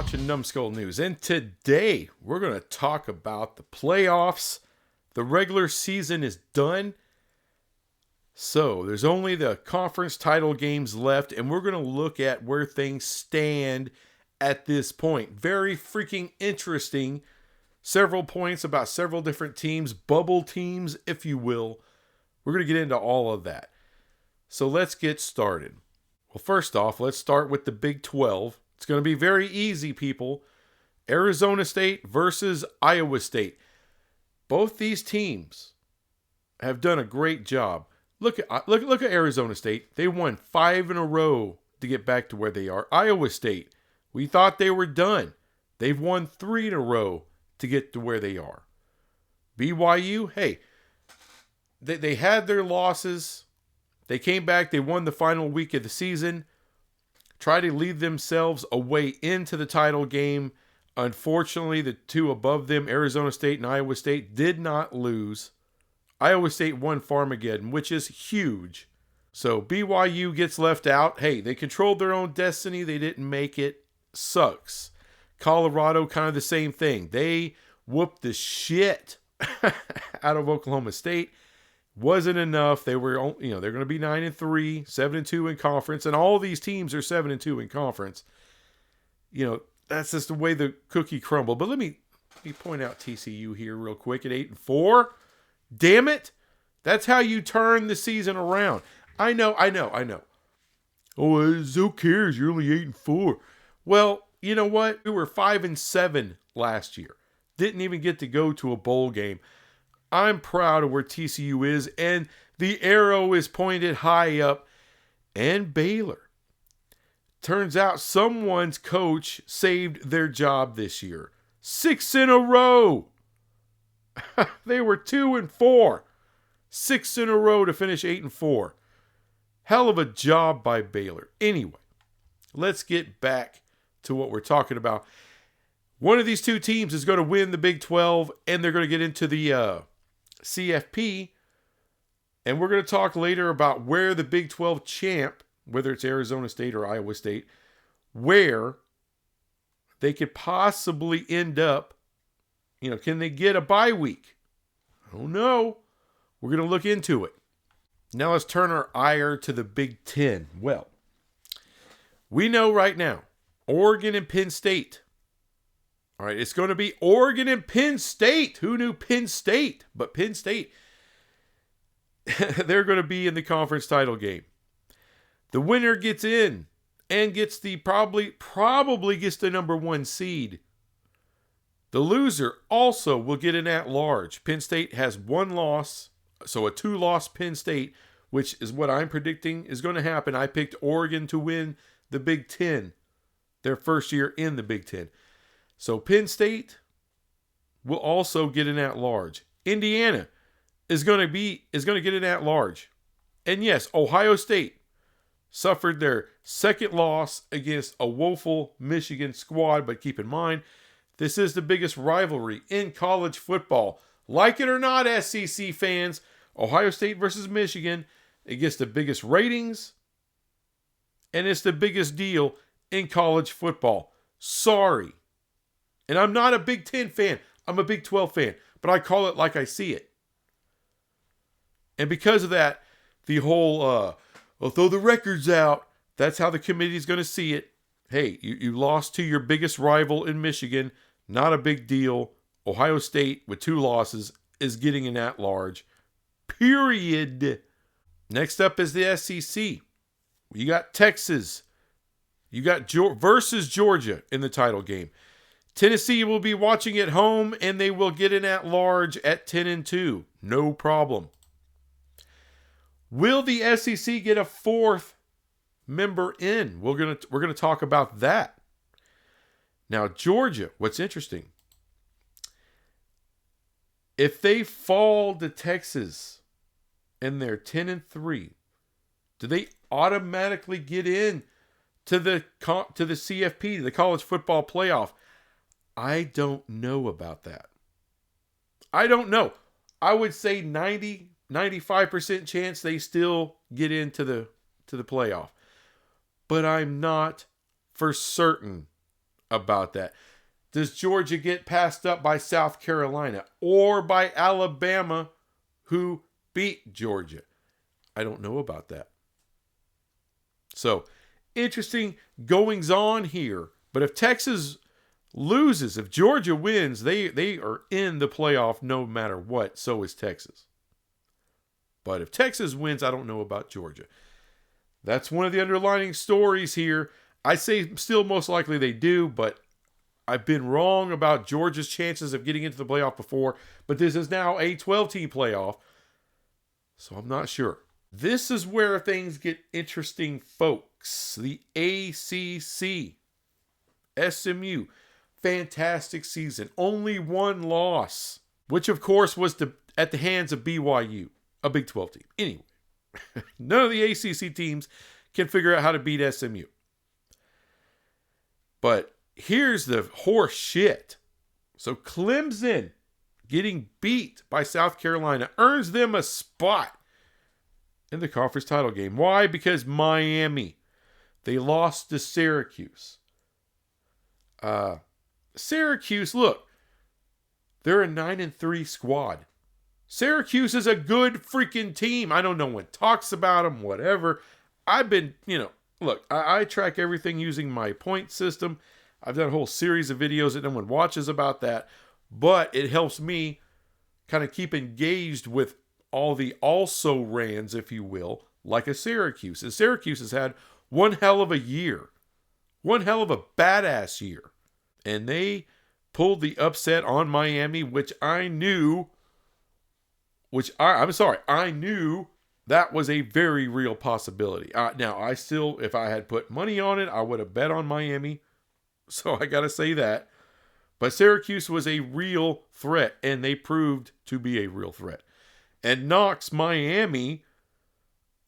watching Numbskull News, and today we're going to talk about the playoffs. The regular season is done, so there's only the conference title games left, and we're going to look at where things stand at this point. Very freaking interesting. Several points about several different teams, bubble teams, if you will. We're going to get into all of that. So let's get started. Well, first off, let's start with the Big 12. It's going to be very easy, people. Arizona State versus Iowa State. Both these teams have done a great job. Look at Arizona State. They won 5 in a row to get back to where they are. Iowa State, we thought they were done. They've won 3 in a row to get to where they are. BYU, hey, they had their losses. They came back. They won the final week of the season. Tried to lead themselves away into the title game. Unfortunately, the two above them, Arizona State and Iowa State, did not lose. Iowa State won Farmageddon, which is huge. So BYU gets left out. Hey, they controlled their own destiny. They didn't make it. Sucks. Colorado, kind of the same thing. They whooped the shit out of Oklahoma State. Wasn't enough. They were, they're going to be 9-3, 7-2 in conference, and all these teams are 7-2 in conference. That's just the way the cookie crumbled. But let me point out TCU here real quick at 8-4. Damn it! That's how you turn the season around. I know. Oh, who cares? You're only 8-4. Well, you know what? We were 5-7 last year. Didn't even get to go to a bowl game. I'm proud of where TCU is, and the arrow is pointed high up. And Baylor. Turns out someone's coach saved their job this year. 6 in a row. They were 2-4. 6 in a row to finish 8-4. Hell of a job by Baylor. Anyway, let's get back to what we're talking about. One of these two teams is going to win the Big 12, and they're going to get into the CFP, and we're going to talk later about where the Big 12 champ, whether it's Arizona State or Iowa State, where they could possibly end up. Can they get a bye week? I don't know. We're going to look into it. Now let's turn our ire to the Big 10. Well, we know right now, Oregon and Penn State. All right, it's going to be Oregon and Penn State. Who knew Penn State? But Penn State, they're going to be in the conference title game. The winner gets in and gets the probably gets the number 1 seed. The loser also will get an at-large. Penn State has 1 loss, so a 2-loss Penn State, which is what I'm predicting is going to happen. I picked Oregon to win the Big 10, their first year in the Big 10. So Penn State will also get an at-large. Indiana is going to get an at-large. And yes, Ohio State suffered their second loss against a woeful Michigan squad, but keep in mind, this is the biggest rivalry in college football. Like it or not, SEC fans, Ohio State versus Michigan, it gets the biggest ratings, and it's the biggest deal in college football. Sorry. And I'm not a Big 10 fan. I'm a Big 12 fan. But I call it like I see it. And because of that, the whole, I'll throw the records out. That's how the committee is going to see it. Hey, you lost to your biggest rival in Michigan. Not a big deal. Ohio State, with 2 losses, is getting an at-large. Period. Next up is the SEC. You got Texas. You got versus Georgia in the title game. Tennessee will be watching at home, and they will get an at-large at 10-2. No problem. Will the SEC get a 4th member in? We're gonna talk about that. Now, Georgia, what's interesting, if they fall to Texas and they're 10-3, do they automatically get in to the CFP, the College Football Playoff? I don't know about that. I don't know. I would say 95% chance they still get into the playoff. But I'm not for certain about that. Does Georgia get passed up by South Carolina or by Alabama, who beat Georgia? I don't know about that. So, interesting goings on here. But if Texas loses, if Georgia wins, they are in the playoff no matter what. So is Texas. But if Texas wins, I don't know about Georgia. That's one of the underlying stories here. I say still most likely they do, but I've been wrong about Georgia's chances of getting into the playoff before. But this is now a 12-team playoff, so I'm not sure. This is where things get interesting, folks. The ACC. SMU. Fantastic season. Only one loss, which of course was at the hands of BYU, a Big 12 team. Anyway, none of the ACC teams can figure out how to beat SMU. But here's the horse shit. So Clemson getting beat by South Carolina earns them a spot in the conference title game. Why? Because Miami. They lost to Syracuse. Syracuse, look, they're a 9-3 squad. Syracuse is a good freaking team. I don't know one talks about them, whatever. I've been, look, I track everything using my point system. I've done a whole series of videos that no one watches about that, but it helps me kind of keep engaged with all the also-rans, if you will, like a Syracuse. And Syracuse has had one hell of a year. One hell of a badass year. And they pulled the upset on Miami, which I knew, I knew that was a very real possibility. Now, I still, if I had put money on it, I would have bet on Miami. So I got to say that. But Syracuse was a real threat, and they proved to be a real threat. And knocks Miami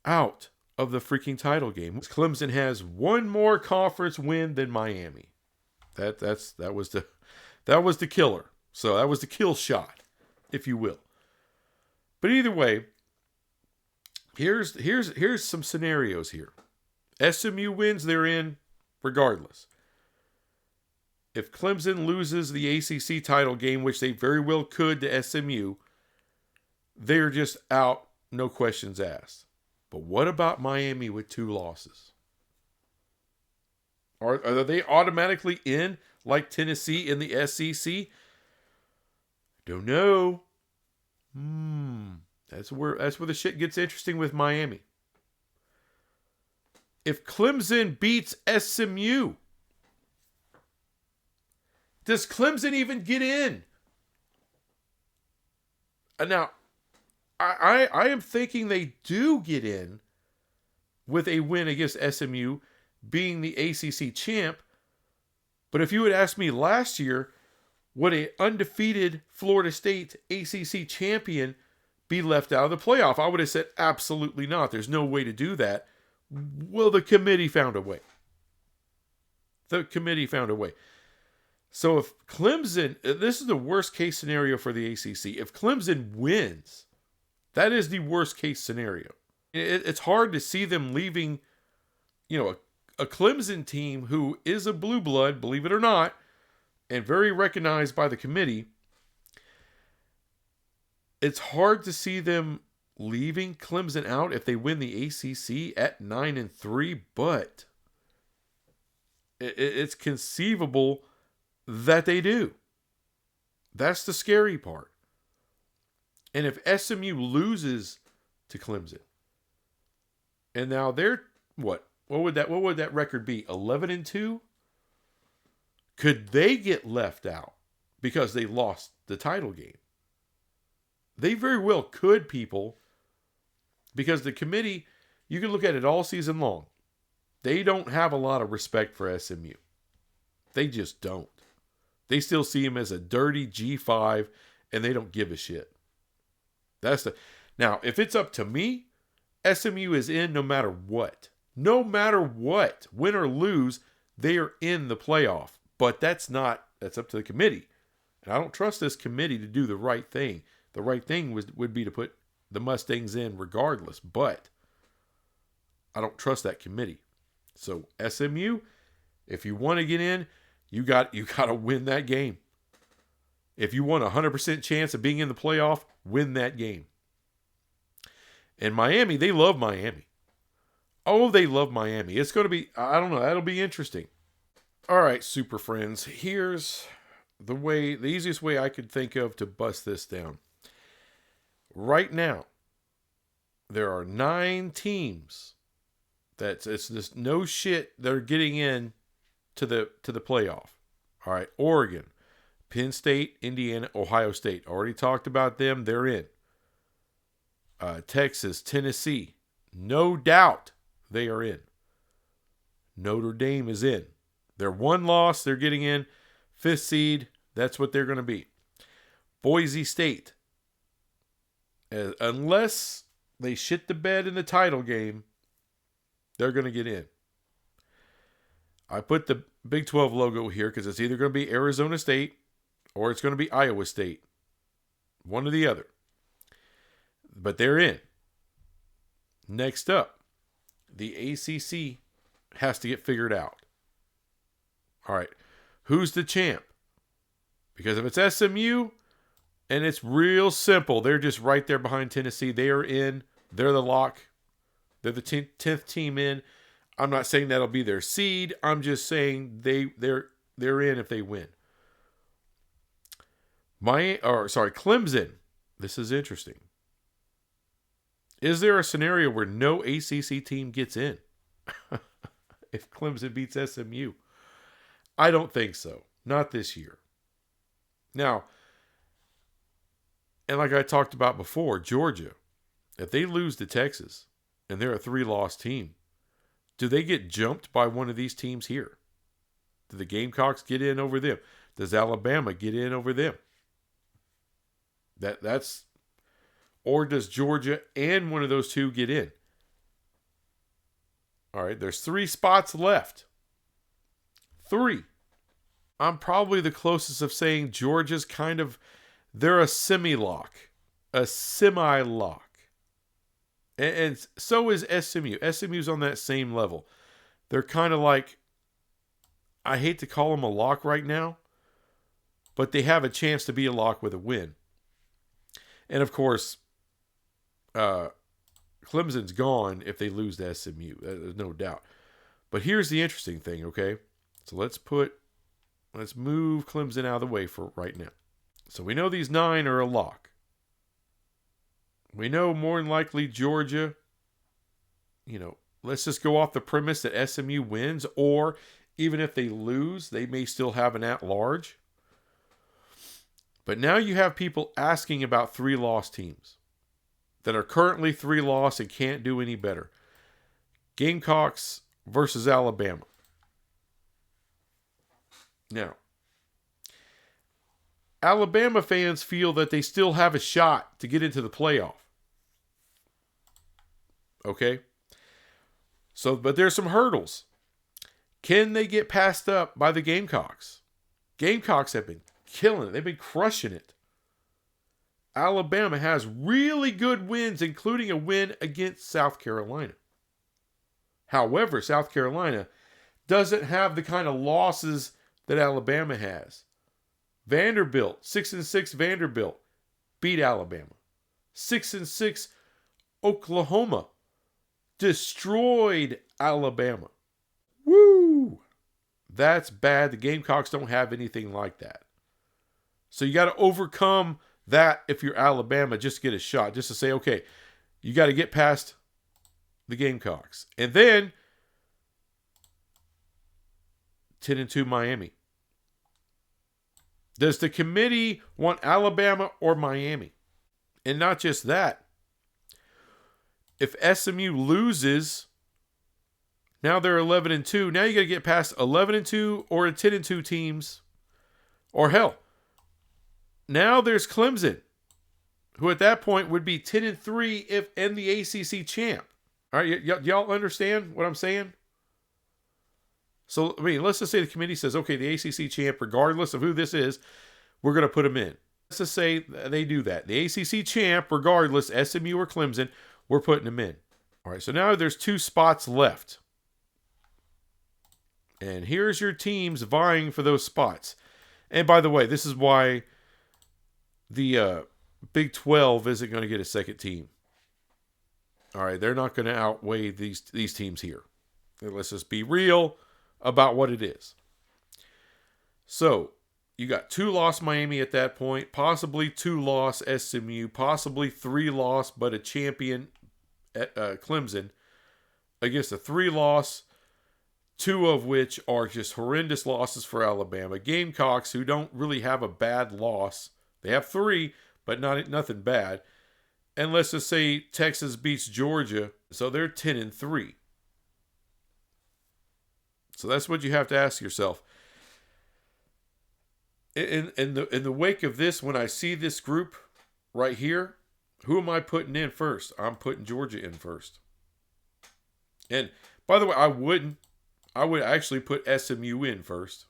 out of the freaking title game. Clemson has one more conference win than Miami. That was the killer. So that was the kill shot, if you will. But either way, here's some scenarios here. SMU wins, they're in regardless. If Clemson loses the ACC title game, which they very well could to SMU, they're just out, no questions asked. But what about Miami with 2 losses? Are they automatically in like Tennessee in the SEC? Don't know. That's where the shit gets interesting with Miami. If Clemson beats SMU, does Clemson even get in? Now, I am thinking they do get in with a win against SMU, being the ACC champ. But if you had asked me last year, would an undefeated Florida State ACC champion be left out of the playoff? I would have said absolutely not. There's no way to do that. Well, the committee found a way. So if Clemson, this is the worst case scenario for the ACC. If Clemson wins, that is the worst case scenario. It's hard to see them leaving, a Clemson team who is a blue blood, believe it or not, and very recognized by the committee. It's hard to see them leaving Clemson out if they win the ACC at 9-3, but it's conceivable that they do. That's the scary part. And if SMU loses to Clemson, and now they're what would that record be? 11-2? Could they get left out because they lost the title game? They very well could, people, because the committee, you can look at it all season long. They don't have a lot of respect for SMU. They just don't. They still see him as a dirty G5, and they don't give a shit. Now, if it's up to me, SMU is in no matter what. No matter what, win or lose, they are in the playoff. But that's up to the committee. And I don't trust this committee to do the right thing. The right thing would be to put the Mustangs in regardless. But I don't trust that committee. So SMU, if you want to get in, You got to win that game. If you want a 100% chance of being in the playoff, win that game. And Miami, they love Miami. Oh, they love Miami. It's going to be, I don't know, that'll be interesting. All right, super friends, here's the easiest way I could think of to bust this down. Right now, there are 9 teams it's this no shit that are getting in to the playoff. All right, Oregon, Penn State, Indiana, Ohio State. Already talked about them. They're in. Texas, Tennessee. No doubt they are in. Notre Dame is in. They're 1 loss. They're getting in. 5th seed. That's what they're going to be. Boise State. Unless they shit the bed in the title game, they're going to get in. I put the Big 12 logo here because it's either going to be Arizona State or it's going to be Iowa State. One or the other. But they're in. Next up, the ACC has to get figured out. All right. Who's the champ? Because if it's SMU, and it's real simple, they're just right there behind Tennessee. They are in. They're the lock. They're the 10th team in. I'm not saying that'll be their seed. I'm just saying they're in if they win. Clemson. This is interesting. Is there a scenario where no ACC team gets in if Clemson beats SMU? I don't think so. Not this year. Now, and like I talked about before, Georgia, if they lose to Texas and they're a 3-loss team, do they get jumped by one of these teams here? Do the Gamecocks get in over them? Does Alabama get in over them? Or does Georgia and one of those two get in? All right, there's 3 spots left. 3. I'm probably the closest of saying Georgia's they're a semi-lock. A semi-lock. And so is SMU. SMU's on that same level. They're kind of like, I hate to call them a lock right now, but they have a chance to be a lock with a win. And of course, Clemson's gone if they lose to SMU. There's no doubt. But here's the interesting thing, okay? So let's move Clemson out of the way for right now. So we know these 9 are a lock. We know more than likely Georgia, let's just go off the premise that SMU wins, or even if they lose, they may still have an at-large. But now you have people asking about 3-loss teams that are currently 3-loss and can't do any better. Gamecocks versus Alabama. Now, Alabama fans feel that they still have a shot to get into the playoff. Okay? But there's some hurdles. Can they get passed up by the Gamecocks? Gamecocks have been killing it. They've been crushing it. Alabama has really good wins, including a win against South Carolina. However, South Carolina doesn't have the kind of losses that Alabama has. Vanderbilt, 6-6 Vanderbilt, beat Alabama. 6-6 Oklahoma destroyed Alabama. Woo! That's bad. The Gamecocks don't have anything like that. So you got to overcome that if you're Alabama, just to get a shot. Just to say, okay, you got to get past the Gamecocks. And then 10-2 Miami. Does the committee want Alabama or Miami? And not just that. If SMU loses, now they're 11-2. Now you got to get past 11-2 or 10-2 teams. Or hell, now there's Clemson, who at that point would be 10-3 and the ACC champ. All right, y'all understand what I'm saying? So, let's just say the committee says, okay, the ACC champ, regardless of who this is, we're going to put them in. Let's just say they do that. The ACC champ, regardless, SMU or Clemson, we're putting them in. All right, so now there's 2 spots left. And here's your teams vying for those spots. And by the way, this is why the Big 12 isn't going to get a second team. All right, they're not going to outweigh these teams here. Let's just be real about what it is. So, you got 2-loss Miami at that point, possibly 2-loss SMU, possibly 3-loss, but a champion at Clemson against a 3-loss, 2 of which are just horrendous losses for Alabama. Gamecocks, who don't really have a bad loss. They have 3, but nothing bad. And let's just say Texas beats Georgia, so they're 10-3. So that's what you have to ask yourself. In the wake of this, when I see this group right here, who am I putting in first? I'm putting Georgia in first. And by the way, I would actually put SMU in first.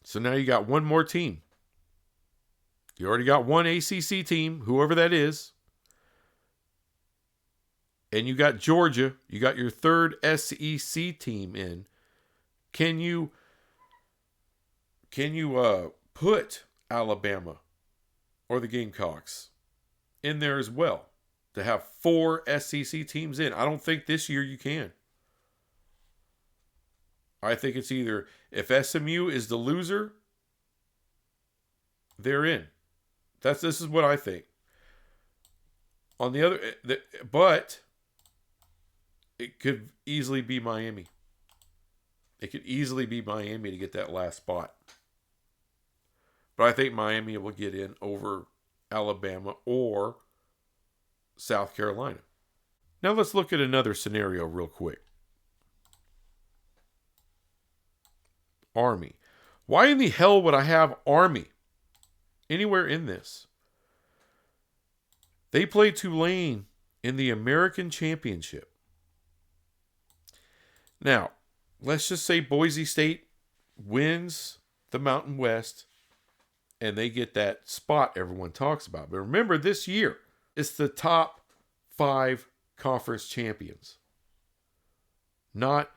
So now you got one more team. You already got one ACC team, whoever that is. And you got Georgia. You got your third SEC team in. Can you put Alabama or the Gamecocks in there as well to have 4 SEC teams in? I don't think this year you can. I think it's either, if SMU is the loser, they're in. This is what I think. On the other, but it could easily be Miami. It could easily be Miami to get that last spot. But I think Miami will get in over Alabama or South Carolina. Now let's look at another scenario real quick. Army. Why in the hell would I have Army anywhere in this? They play Tulane in the American Championship. Now, let's just say Boise State wins the Mountain West and they get that spot everyone talks about. But remember, this year, it's the top 5 conference champions. Not,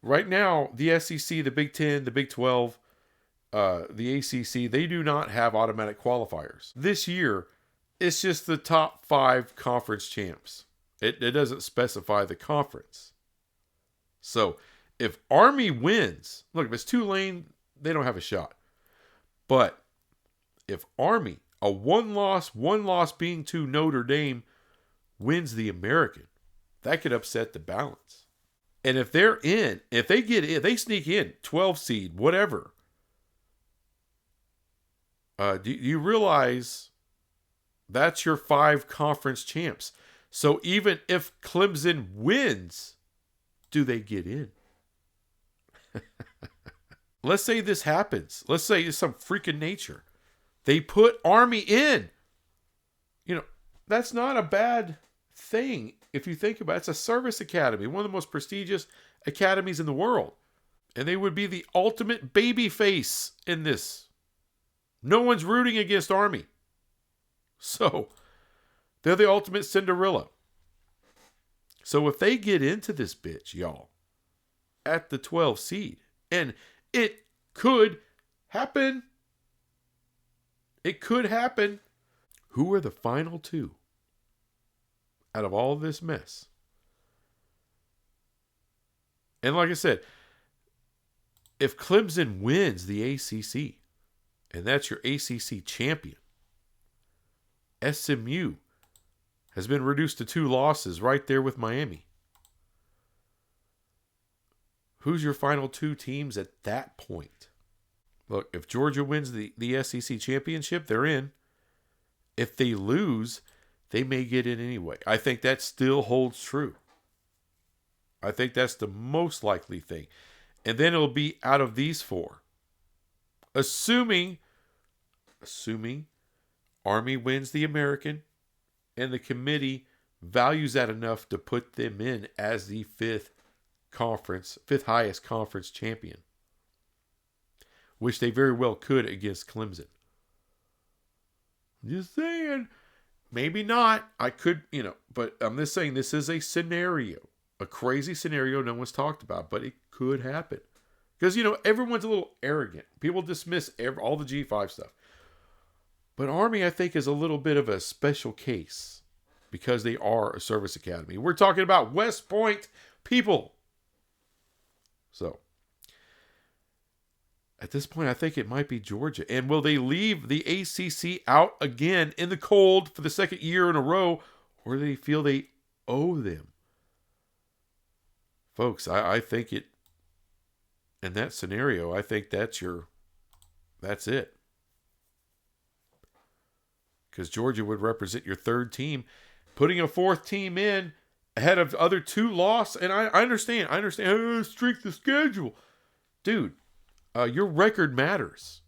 right now, the SEC, the Big 10, the Big 12, the ACC, they do not have automatic qualifiers. This year, it's just the top 5 conference champs. It doesn't specify the conference. So, if Army wins, look, if it's Tulane, they don't have a shot. But if Army, a one loss being to Notre Dame, wins the American, that could upset the balance. And if they're in, if they get in, they sneak in, 12 seed, whatever. Do you realize that's your 5 conference champs? So even if Clemson wins, do they get in? Let's say this happens. Let's say it's some freaking nature. They put Army in. That's not a bad thing if you think about it. It's a service academy, one of the most prestigious academies in the world. And they would be the ultimate baby face in this. No one's rooting against Army. So, they're the ultimate Cinderella. So if they get into this bitch, y'all, at the 12 seed, and it could happen. It could happen. Who are the final 2 out of all this mess? And like I said, if Clemson wins the ACC, and that's your ACC champion, SMU has been reduced to 2 losses right there with Miami. Who's your final 2 teams at that point? Look, if Georgia wins the SEC championship, they're in. If they lose, they may get in anyway. I think that still holds true. I think that's the most likely thing. And then it'll be out of these 4. Assuming Army wins the American and the committee values that enough to put them in as the 5th highest conference champion, which they very well could against Clemson. Just saying, maybe not. I could, but I'm just saying this is a scenario, a crazy scenario no one's talked about, but it could happen. Because, everyone's a little arrogant. People dismiss all the G5 stuff. But Army, I think, is a little bit of a special case because they are a service academy. We're talking about West Point people. So, at this point, I think it might be Georgia. And will they leave the ACC out again in the cold for the second year in a row, or do they feel they owe them? Folks, I think it, in that scenario, I think that's it. Because Georgia would represent your third team. Putting a fourth team in ahead of other two loss, and I understand. Strength of schedule. Dude, your record matters.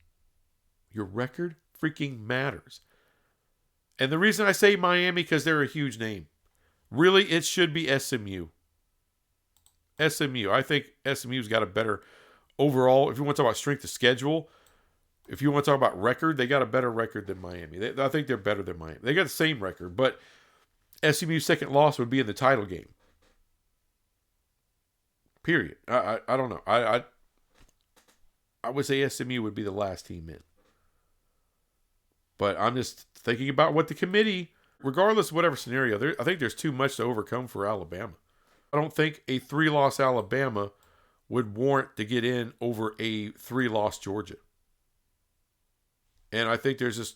Your record freaking matters. And the reason I say Miami, because they're a huge name. Really, it should be SMU. SMU. I think SMU's got a better overall, if you want to talk about strength of schedule, if you want to talk about record, they got a better record than Miami. I think they're better than Miami. They got the same record, but SMU's second loss would be in the title game. Period. I don't know. I would say SMU would be the last team in. But I'm just thinking about what the committee, regardless of whatever scenario, I think there's too much to overcome for Alabama. I don't think a 3-loss Alabama would warrant to get in over a 3-loss Georgia. And I think there's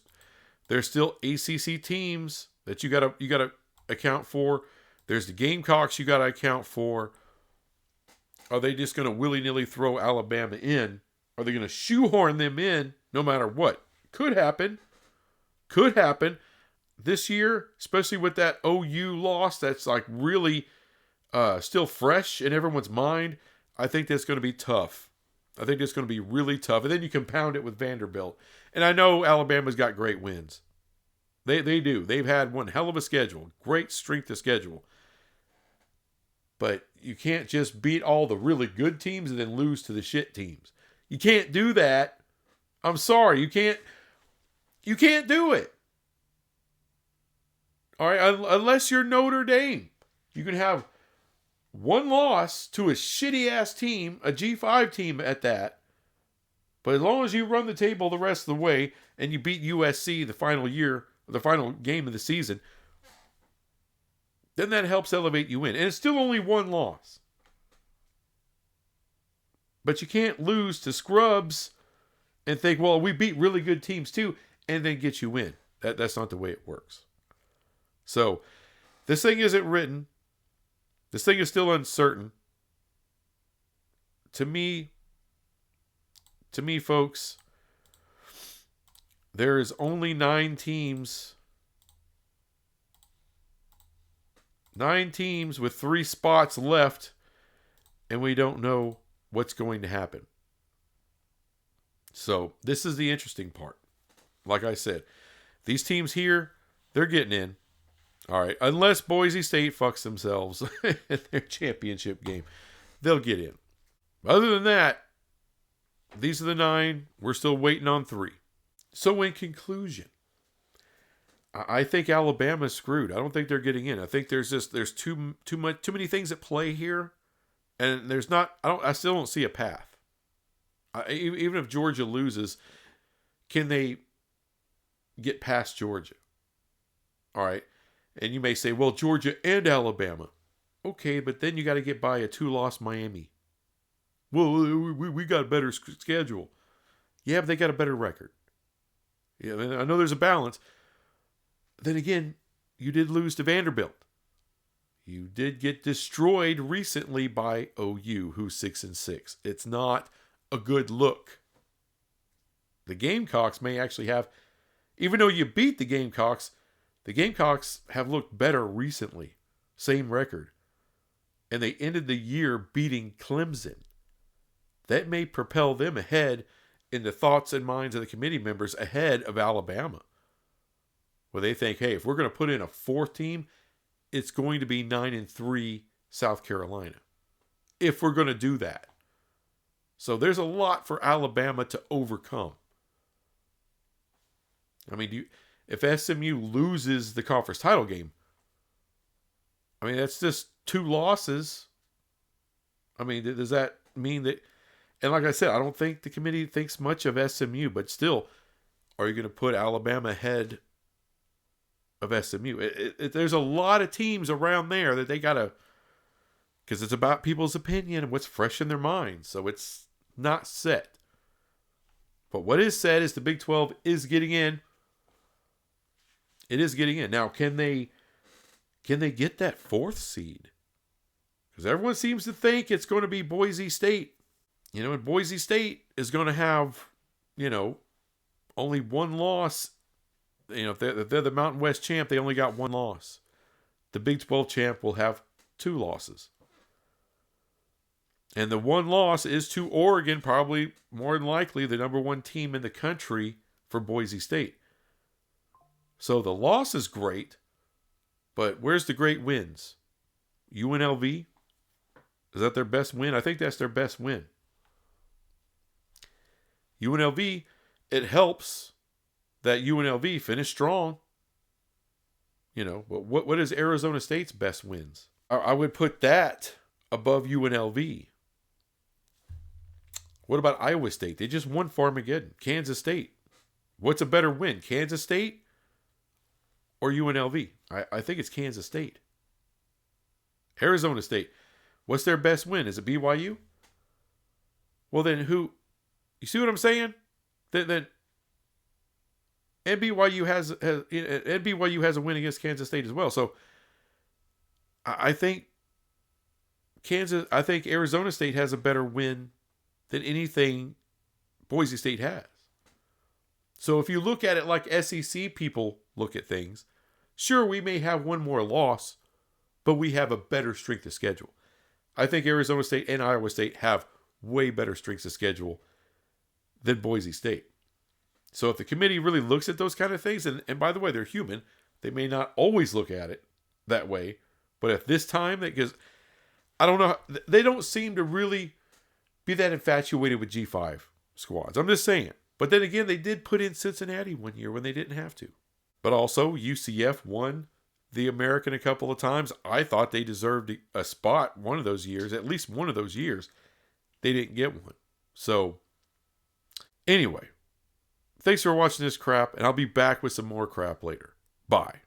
still ACC teams that you gotta account for. There's the Gamecocks you gotta account for. Are they just gonna willy-nilly throw Alabama in? Are they gonna shoehorn them in no matter what? Could happen. This year, especially with that OU loss that's like really still fresh in everyone's mind. I think that's going to be tough. I think it's going to be really tough. And then you compound it with Vanderbilt. And I know Alabama's got great wins. They do. They've had one hell of a schedule. Great strength of schedule. But you can't just beat all the really good teams and then lose to the shit teams. You can't do that. I'm sorry. You can't do it. All right? Unless you're Notre Dame. You can have one loss to a shitty-ass team, a G5 team at that. But as long as you run the table the rest of the way and you beat USC the final game of the season, then that helps elevate you in. And it's still only one loss. But you can't lose to scrubs and think, well, we beat really good teams too, and then get you in. That's not the way it works. So, this thing isn't written. This thing is still uncertain. To me, folks, there is only 9 teams. 9 teams with 3 spots left, and we don't know what's going to happen. So, this is the interesting part. Like I said, these teams here, they're getting in. All right, unless Boise State fucks themselves in their championship game, they'll get in. Other than that, these are the 9. We're still waiting on 3. So in conclusion, I think Alabama's screwed. I don't think they're getting in. I think there's too many things at play here, and I still don't see a path. Even if Georgia loses, can they get past Georgia? All right. And you may say, well, Georgia and Alabama. Okay, but then you got to get by a 2-loss Miami. Well, we got a better schedule. Yeah, but they got a better record. Yeah, I know there's a balance. Then again, you did lose to Vanderbilt. You did get destroyed recently by OU, who's 6-6. It's not a good look. The Gamecocks may actually have, even though you beat the Gamecocks have looked better recently. Same record. And they ended the year beating Clemson. That may propel them ahead in the thoughts and minds of the committee members ahead of Alabama. Where they think, hey, if we're going to put in a 4th team, it's going to be 9-3 South Carolina. If we're going to do that. So there's a lot for Alabama to overcome. I mean, if SMU loses the conference title game, I mean, that's just 2 losses. I mean, does that mean that And like I said, I don't think the committee thinks much of SMU, but still, are you going to put Alabama ahead of SMU? There's a lot of teams around there that they got to, because it's about people's opinion and what's fresh in their minds. So it's not set. But what is said is the Big 12 is getting in. It is getting in. Now, can they get that 4th seed? Because everyone seems to think it's going to be Boise State. And Boise State is going to have, only one loss. If they're the Mountain West champ, they only got one loss. The Big 12 champ will have 2 losses. And the one loss is to Oregon, probably more than likely the number 1 team in the country for Boise State. So the loss is great, but where's the great wins? UNLV? Is that their best win? I think that's their best win. UNLV, it helps that UNLV finished strong. But what is Arizona State's best wins? I would put that above UNLV. What about Iowa State? They just won Farmageddon. Kansas State. What's a better win? Kansas State or UNLV? I think it's Kansas State. Arizona State. What's their best win? Is it BYU? Well, then who? You see what I'm saying? Then BYU has a win against Kansas State as well. So I think Arizona State has a better win than anything Boise State has. So if you look at it like SEC people look at things, sure, we may have one more loss, but we have a better strength of schedule. I think Arizona State and Iowa State have way better strengths of schedule than Boise State. So if the committee really looks at those kind of things, and by the way, they're human, they may not always look at it that way, but at this time, because I don't know, they don't seem to really be that infatuated with G5 squads. I'm just saying. But then again, they did put in Cincinnati one year when they didn't have to. But also, UCF won the American a couple of times. I thought they deserved a spot one of those years, at least one of those years. They didn't get one. So, anyway, thanks for watching this crap, and I'll be back with some more crap later. Bye.